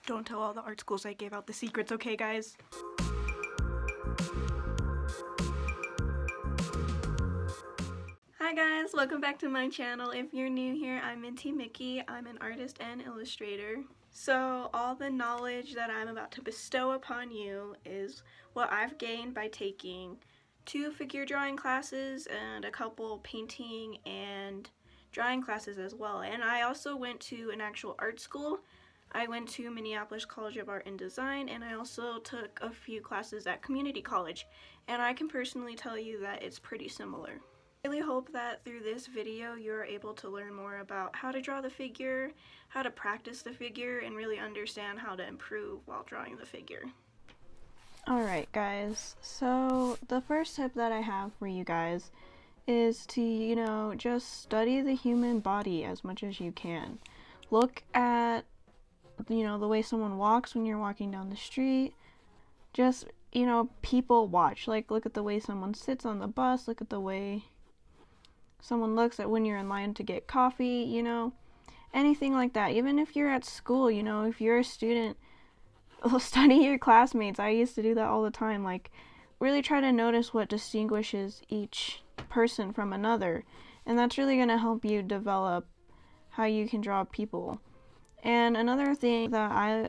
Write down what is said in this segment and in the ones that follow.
Don't tell all the art schools I gave out the secrets, okay guys? Hi guys, welcome back to my channel. If you're new here, I'm Minty Mickey. I'm an artist and illustrator. So all the knowledge that I'm about to bestow upon you is what I've gained by taking 2 figure drawing classes and a couple painting and drawing classes as well. And I also went to an actual art school. I went to Minneapolis College of Art and Design, and I also took a few classes at community college, and I can personally tell you that it's pretty similar. I really hope that through this video you're able to learn more about how to draw the figure, how to practice the figure, and really understand how to improve while drawing the figure. Alright guys, so the first tip that I have for you guys is to, just study the human body as much as you can. Look at, the way someone walks when you're walking down the street. Just, people watch. Like, look at the way someone sits on the bus, look at the way someone looks at when you're in line to get coffee, anything like that. Even if you're at school, if you're a student, study your classmates. I used to do that all the time. Like, really try to notice what distinguishes each person from another, and that's really going to help you develop how you can draw people. And another thing that I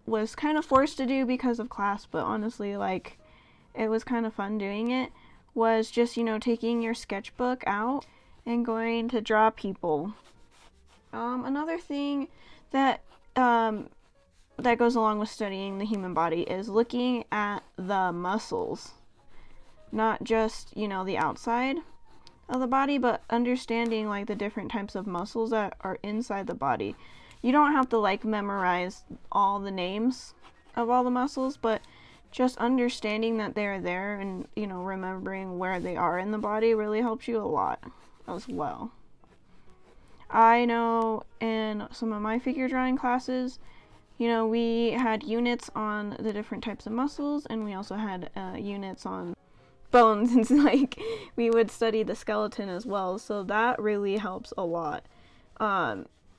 was kind of forced to do because of class, but honestly, like, it was kind of fun doing it, was just, taking your sketchbook out and going to draw people. Another thing that that goes along with studying the human body is looking at the muscles. Not just, the outside of the body, but understanding, like, the different types of muscles that are inside the body. You don't have to, like, memorize all the names of all the muscles, but just understanding that they're there and, remembering where they are in the body really helps you a lot as well. I know in some of my figure drawing classes, we had units on the different types of muscles, and we also had units on bones, and like, we would study the skeleton as well, so that really helps a lot.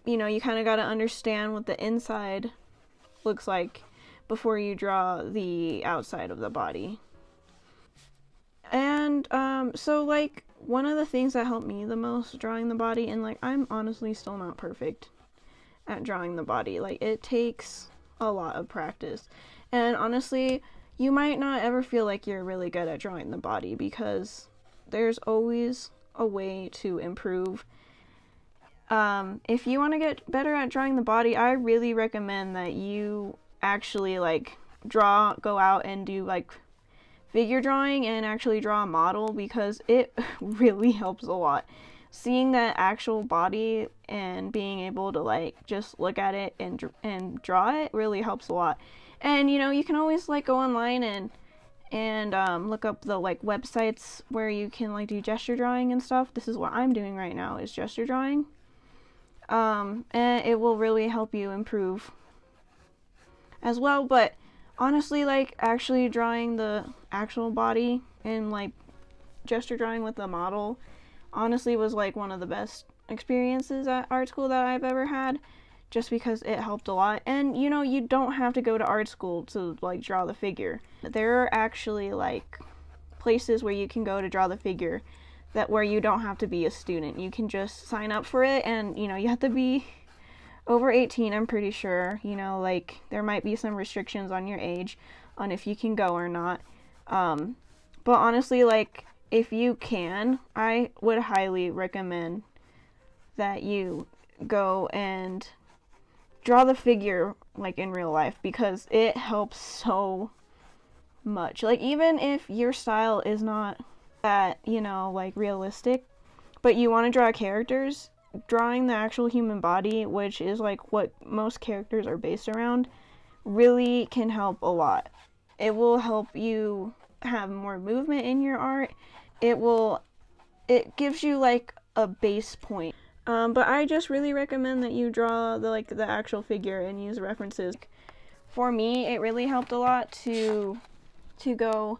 You kind of got to understand what the inside looks like before you draw the outside of the body. And so, like, one of the things that helped me the most drawing the body, and like, I'm honestly still not perfect at drawing the body. Like, it takes a lot of practice, and honestly, you might not ever feel like you're really good at drawing the body because there's always a way to improve. If you want to get better at drawing the body, I really recommend that you actually, like, go out and do, like, figure drawing and actually draw a model, because it really helps a lot. Seeing that actual body and being able to, like, just look at it and draw it really helps a lot. And, you can always, like, go online and look up the, like, websites where you can, like, do gesture drawing and stuff. This is what I'm doing right now, is gesture drawing. And it will really help you improve as well. But honestly, like, actually drawing the actual body and, like, gesture drawing with the model honestly was, like, one of the best experiences at art school that I've ever had, just because it helped a lot. And, you don't have to go to art school to, like, draw the figure. There are actually, like, places where you can go to draw the figure where you don't have to be a student. You can just sign up for it, and, you have to be over 18, I'm pretty sure. Like, there might be some restrictions on your age on if you can go or not. But honestly, like, if you can, I would highly recommend that you go and draw the figure, like, in real life, because it helps so much. Like, even if your style is not that, like, realistic, but you want to draw characters, drawing the actual human body, which is, like, what most characters are based around, really can help a lot. It will help you have more movement in your art. It gives you, like, a base point. But I just really recommend that you draw the actual figure and use references. For me, it really helped a lot to go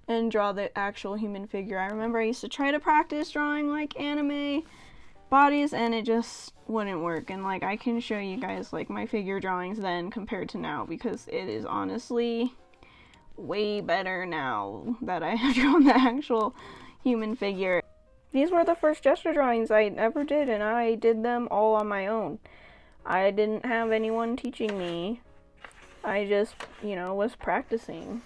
and draw the actual human figure. I remember I used to try to practice drawing, like, anime bodies, and it just wouldn't work. And like, I can show you guys like my figure drawings then compared to now, because it is honestly way better now that I have drawn the actual human figure. These were the first gesture drawings I ever did, and I did them all on my own. I didn't have anyone teaching me. I just, was practicing.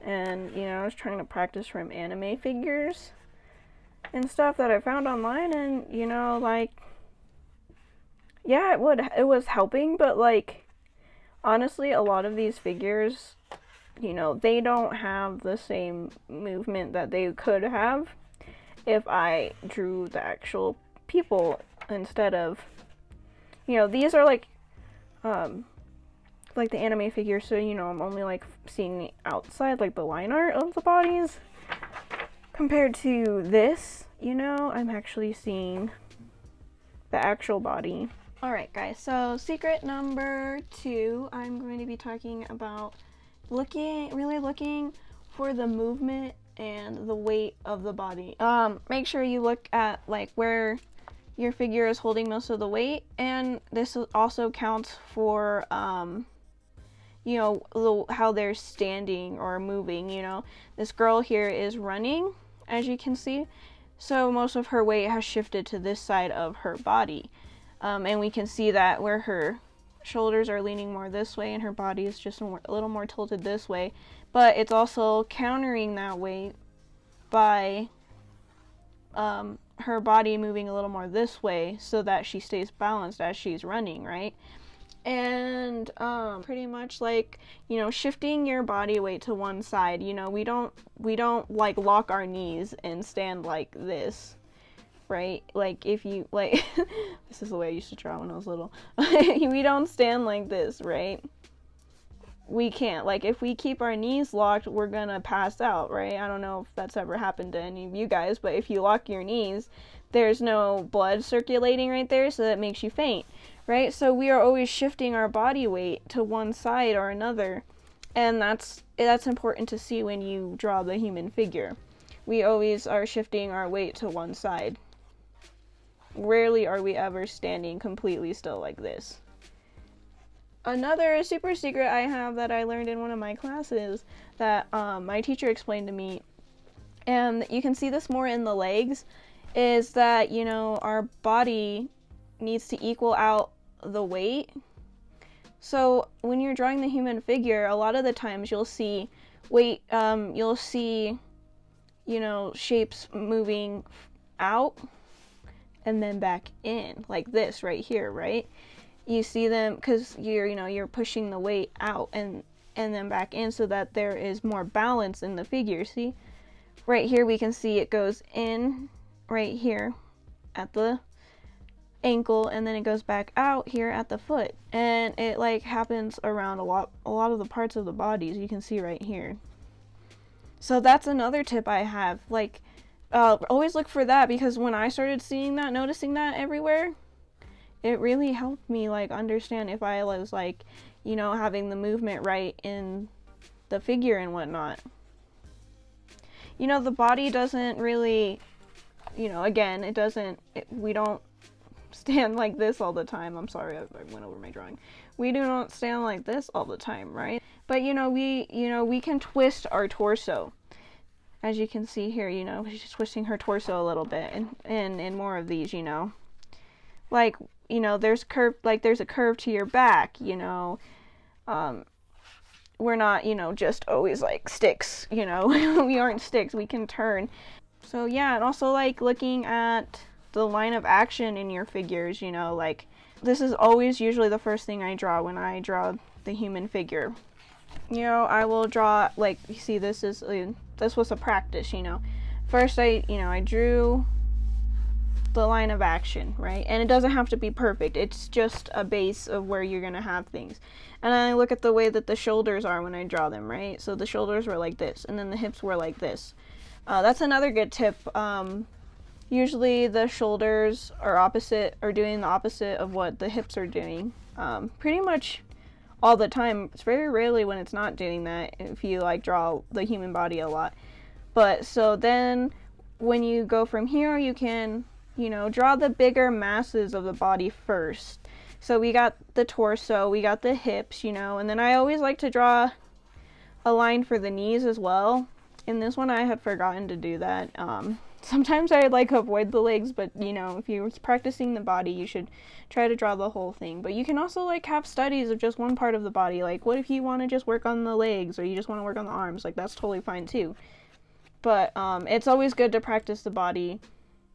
And, I was trying to practice from anime figures and stuff that I found online, and, yeah, it was helping, but, like, honestly, a lot of these figures, they don't have the same movement that they could have if I drew the actual people instead of, these are like the anime figures, so, I'm only, like, seeing the outside, like, the line art of the bodies, compared to this, I'm actually seeing the actual body. Alright guys, so secret number 2, I'm going to be talking about really looking for the movement and the weight of the body. Make sure you look at like where your figure is holding most of the weight, and this also counts for how they're standing or moving. This girl here is running, as you can see, so most of her weight has shifted to this side of her body, and we can see that where her shoulders are leaning more this way and her body is just a little more tilted this way, but it's also countering that weight by her body moving a little more this way so that she stays balanced as she's running, right? And pretty much like, shifting your body weight to one side. We don't like lock our knees and stand like this, right? Like if you like this is the way I used to draw when I was little. We don't stand like this, right? We can't. Like, if we keep our knees locked, we're gonna pass out, right? I don't know if that's ever happened to any of you guys, but if you lock your knees, there's no blood circulating right there, so that makes you faint, right? So we are always shifting our body weight to one side or another, and that's important to see when you draw the human figure. We always are shifting our weight to one side. Rarely are we ever standing completely still like this. Another super secret I have that I learned in one of my classes that my teacher explained to me, and you can see this more in the legs, is that, our body needs to equal out the weight. So when you're drawing the human figure, a lot of the times you'll see shapes moving out and then back in, like this right here, right? You see them because you're pushing the weight out and then back in so that there is more balance in the figure. See, right here we can see it goes in right here at the ankle, and then it goes back out here at the foot, and it like happens around a lot of the parts of the bodies. You can see right here. So that's another tip I have, like always look for that, because when I started noticing that everywhere, it really helped me like understand if I was like, having the movement right in the figure and whatnot. The body doesn't really, again, we don't stand like this all the time. I'm sorry, I went over my drawing. We do not stand like this all the time, right? But we can twist our torso. As you can see here, she's twisting her torso a little bit, and in more of these, like, there's a curve to your back, we're not, just always like sticks, we aren't sticks, we can turn. So yeah, and also like looking at the line of action in your figures, like this is always usually the first thing I draw when I draw the human figure. I will draw, like, you see, this was a practice, First I drew the line of action, right? And it doesn't have to be perfect. It's just a base of where you're gonna have things. And then I look at the way that the shoulders are when I draw them, right? So the shoulders were like this, and then the hips were like this. That's another good tip. Usually the shoulders are doing the opposite of what the hips are doing. Pretty much all the time. It's very rarely when it's not doing that, if you like draw the human body a lot. But so then when you go from here, you can you know, draw the bigger masses of the body first. So we got the torso, we got the hips, you know, and then I always like to draw a line for the knees as well. In this one I had forgotten to do that. Sometimes I like avoid the legs, but you know, if you're practicing the body, you should try to draw the whole thing. But you can also like have studies of just one part of the body. Like what if you want to just work on the legs, or you just want to work on the arms? Like that's totally fine too. But it's always good to practice the body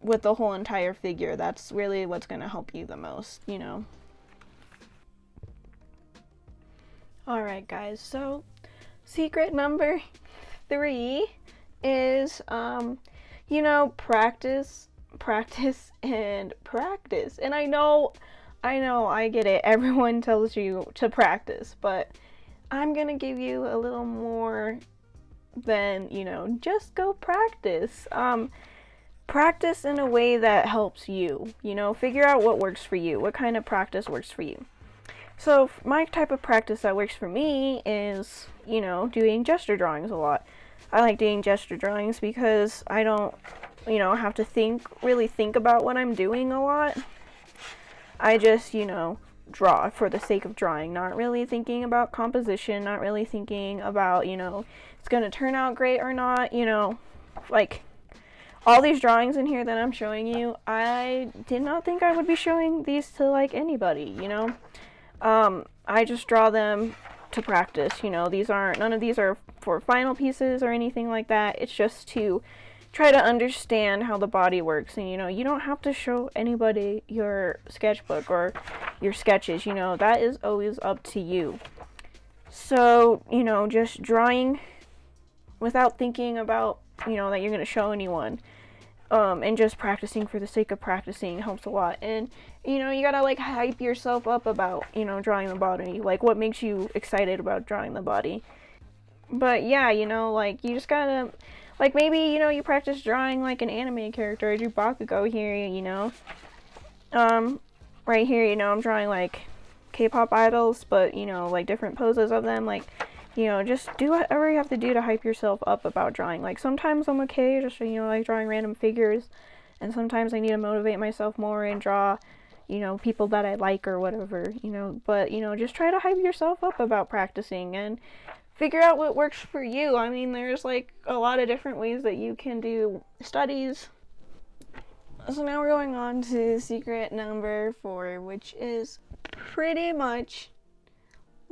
with the whole entire figure. That's really what's going to help you the most, you know. Alright guys, so secret number 3 is, you know, practice, and practice. And I know, I get it. Everyone tells you to practice, but I'm gonna give you a little more than, you know, just go practice. Practice in a way that helps you, you know, figure out what works for you, what kind of practice works for you. So my type of practice that works for me is, you know, doing gesture drawings a lot. I like doing gesture drawings because I don't, you know, have to really think about what I'm doing a lot. I just, you know, draw for the sake of drawing, not really thinking about composition, not really thinking about, you know, it's going to turn out great or not, you know, like all these drawings in here that I'm showing you, I did not think I would be showing these to like anybody, you know. I just draw them to practice, you know. None of these are for final pieces or anything like that. It's just to try to understand how the body works. And you know, you don't have to show anybody your sketchbook or your sketches, you know, that is always up to you. So, you know, just drawing without thinking about, you know, that you're going to show anyone, and just practicing for the sake of practicing helps a lot. And you know, you gotta like hype yourself up about, you know, drawing the body, like what makes you excited about drawing the body. But yeah, you know, like you just gotta, like maybe, you know, you practice drawing like an anime character. I do Bakugo here, you know, right here, you know, I'm drawing like K-pop idols, but you know, like different poses of them. Like, you know, just do whatever you have to do to hype yourself up about drawing. Like sometimes I'm okay just, you know, like drawing random figures, and sometimes I need to motivate myself more and draw, you know, people that I like or whatever, you know. But you know, just try to hype yourself up about practicing and figure out what works for you. I mean, there's like a lot of different ways that you can do studies. So now we're going on to secret number 4, which is pretty much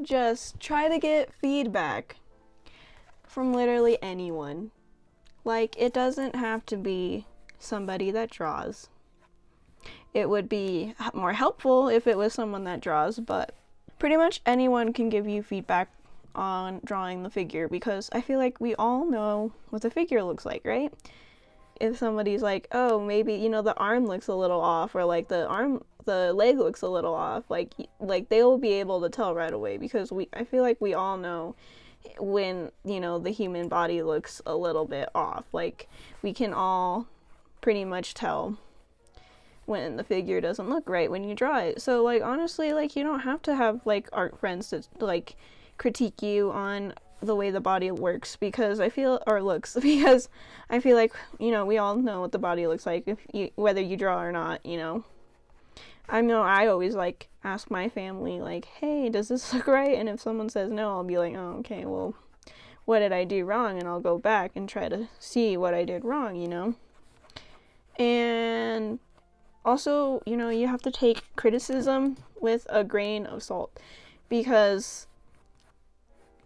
just try to get feedback from literally anyone. Like, it doesn't have to be somebody that draws. It would be more helpful if it was someone that draws, but pretty much anyone can give you feedback on drawing the figure, because I feel like we all know what the figure looks like, right? If somebody's like, oh, maybe, you know, the arm looks a little off, or like the leg looks a little off, like they'll be able to tell right away, because I feel like we all know when, you know, the human body looks a little bit off. Like, we can all pretty much tell when the figure doesn't look right when you draw it. So, like, honestly, like, you don't have to have, like, art friends to, like, critique you on the way the body works, because I feel, or looks, because I feel like, you know, we all know what the body looks like, whether you draw or not, you know. I know I always, like, ask my family, like, hey, does this look right? And if someone says no, I'll be like, oh, okay, well, what did I do wrong? And I'll go back and try to see what I did wrong, you know. And also, you know, you have to take criticism with a grain of salt, because,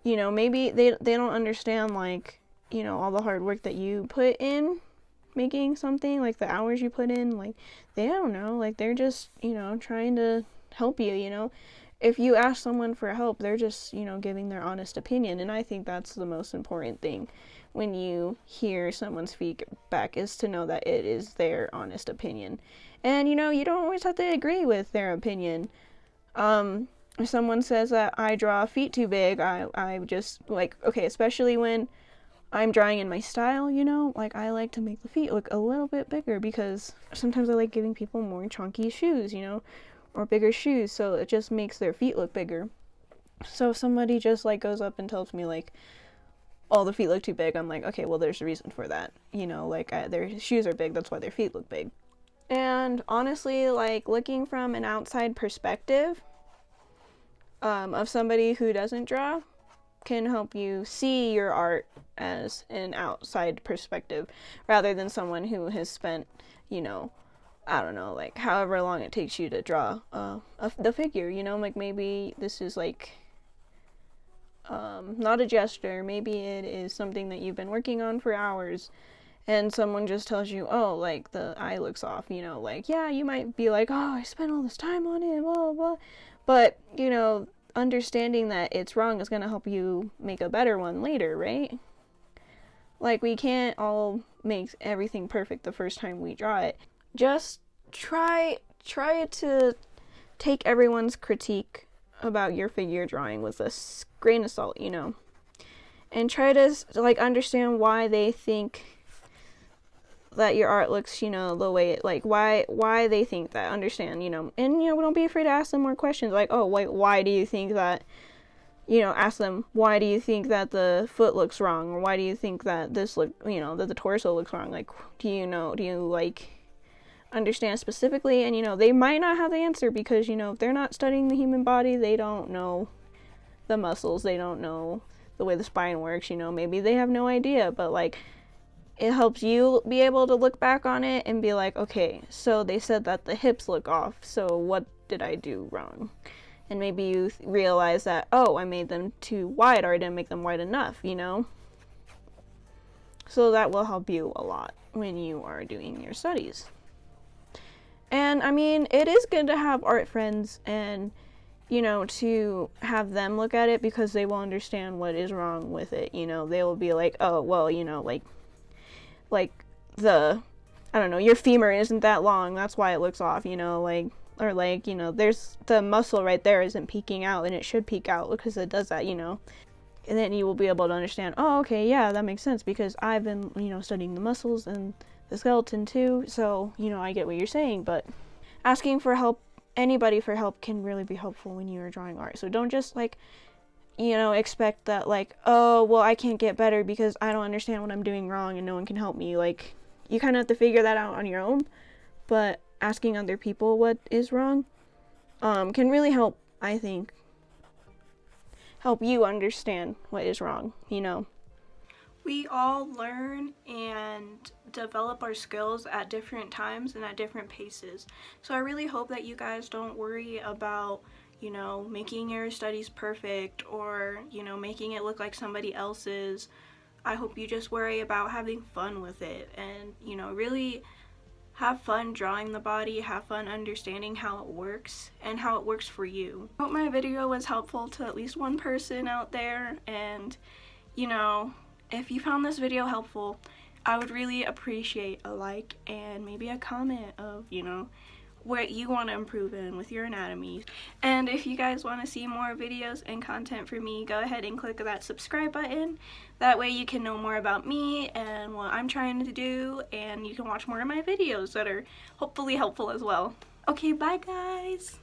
you know, maybe they don't understand, like, you know, all the hard work that you put in making something, like the hours you put in, like, they don't know, like, they're just, you know, trying to help you, you know. If you ask someone for help, they're just, you know, giving their honest opinion, and I think that's the most important thing when you hear someone's feedback, is to know that it is their honest opinion. And, you know, you don't always have to agree with their opinion. If someone says that I draw feet too big, I just, like, okay, especially when I'm drawing in my style, you know, like, I like to make the feet look a little bit bigger, because sometimes I like giving people more chunky shoes, you know, or bigger shoes, so it just makes their feet look bigger. So if somebody just, like, goes up and tells me, like, oh, the feet look too big, I'm like, okay, well, there's a reason for that, you know, like, their shoes are big, that's why their feet look big. And honestly, like, looking from an outside perspective of somebody who doesn't draw can help you see your art as an outside perspective rather than someone who has spent, I don't know, like however long it takes you to draw the figure, like maybe this is like not a gesture, maybe it is something that you've been working on for hours and someone just tells you, oh, like the eye looks off, like, yeah, you might be like, oh, I spent all this time on it, blah, blah, blah. But, understanding that it's wrong is going to help you make a better one later, right? Like, we can't all make everything perfect the first time we draw it. Just try to take everyone's critique about your figure drawing with a grain of salt, and try to, like, understand why they think that your art looks, the way it, like, why they think that, understand, and, don't be afraid to ask them more questions, like, oh, like, why do you think that, ask them, why do you think that the foot looks wrong, or why do you think that this that the torso looks wrong, like, do you, like, understand specifically, and, they might not have the answer, because, if they're not studying the human body, they don't know the muscles, they don't know the way the spine works, maybe they have no idea, but, like, it helps you be able to look back on it and be like, okay, so they said that the hips look off, so what did I do wrong? And maybe you realize that, oh, I made them too wide, or I didn't make them wide enough, So that will help you a lot when you are doing your studies. And, I mean, it is good to have art friends and, to have them look at it, because they will understand what is wrong with it, They will be like, oh, well, like the, I don't know, your femur isn't that long, that's why it looks off, or like, there's the muscle right there isn't peeking out, and it should peek out because it does that, and then you will be able to understand, oh, okay, yeah, that makes sense, because I've been, studying the muscles and the skeleton too, so, I get what you're saying. But asking for help, anybody for help, can really be helpful when you're drawing art. So don't just, like, expect that, like, oh, well, I can't get better because I don't understand what I'm doing wrong and no one can help me. Like, you kind of have to figure that out on your own, but asking other people what is wrong can really help, I think, help you understand what is wrong, We all learn and develop our skills at different times and at different paces. So I really hope that you guys don't worry about making your studies perfect, or, making it look like somebody else's. I hope you just worry about having fun with it and, really have fun drawing the body, have fun understanding how it works and how it works for you. I hope my video was helpful to at least one person out there, and, if you found this video helpful, I would really appreciate a like and maybe a comment of, what you want to improve in with your anatomy. And if you guys want to see more videos and content from me, go ahead and click that subscribe button. That way you can know more about me and what I'm trying to do, and you can watch more of my videos that are hopefully helpful as well. Okay, bye guys!